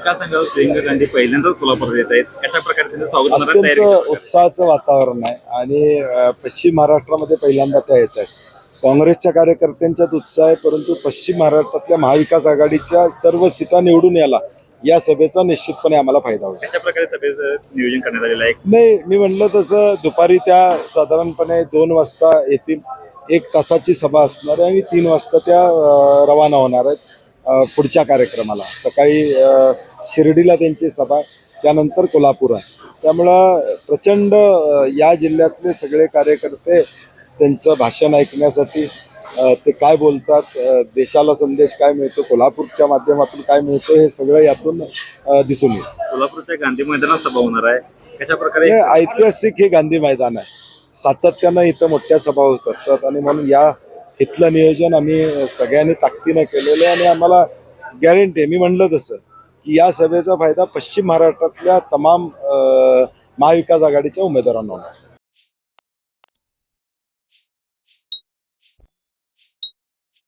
काय सांगाल, प्रियंका गांधी पहिल्यांदाच कोल्हापूर येत आहेत, कशा प्रकारे त्यांचं स्वागत होणार आहे, तयारी अत्यंत उत्साहाचं वातावरण आहे आणि पश्चिम महाराष्ट्रामध्ये पहिल्यांदा त्या येत आहेत. काँग्रेसच्या कार्यकर्त्यांच्यात उत्साह आहे, परंतु पश्चिम महाराष्ट्रातल्या महाविकास आघाडीच्या सर्व सीटा निवडून याला या सभेचा निश्चितपणे आम्हाला फायदा होईल. कशा प्रकारे सभेचं नियोजन करण्यात आलेलं आहे? नाही, मी म्हणलं तसं दुपारी त्या साधारणपणे 2 वाजता येतील. 1 तासाची सभा असणार आहे आणि 3 वाजता त्या रवाना होणार आहेत पुढच्या कार्यक्रमाला. सकाळी शिर्डीला त्यांची सभा, त्यानंतर कोल्हापूर आहे. त्यामुळं प्रचंड या जिल्ह्यातले सगळे कार्यकर्ते त्यांचं भाषण ऐकण्यासाठी, ते काय बोलतात, देशाला संदेश काय मिळतो, कोल्हापूरच्या माध्यमातून काय मिळतो, हे सगळं यातून दिसून येईल. कोल्हापूरच्या गांधी मैदानात सभा होणार आहे, कशा प्रकारे? हे ऐतिहासिक हे गांधी मैदान आहे. सातत्यानं इथं मोठ्या सभा होत असतात आणि म्हणून इथलं नियोजन आम्ही सगळ्यांनी ताकदीनं केलेलं आहे आणि आम्हाला गॅरंटी आहे, मी म्हणलं तसं, की या सभेचा फायदा पश्चिम महाराष्ट्रातल्या तमाम महाविकास आघाडीच्या उमेदवारांना होणार.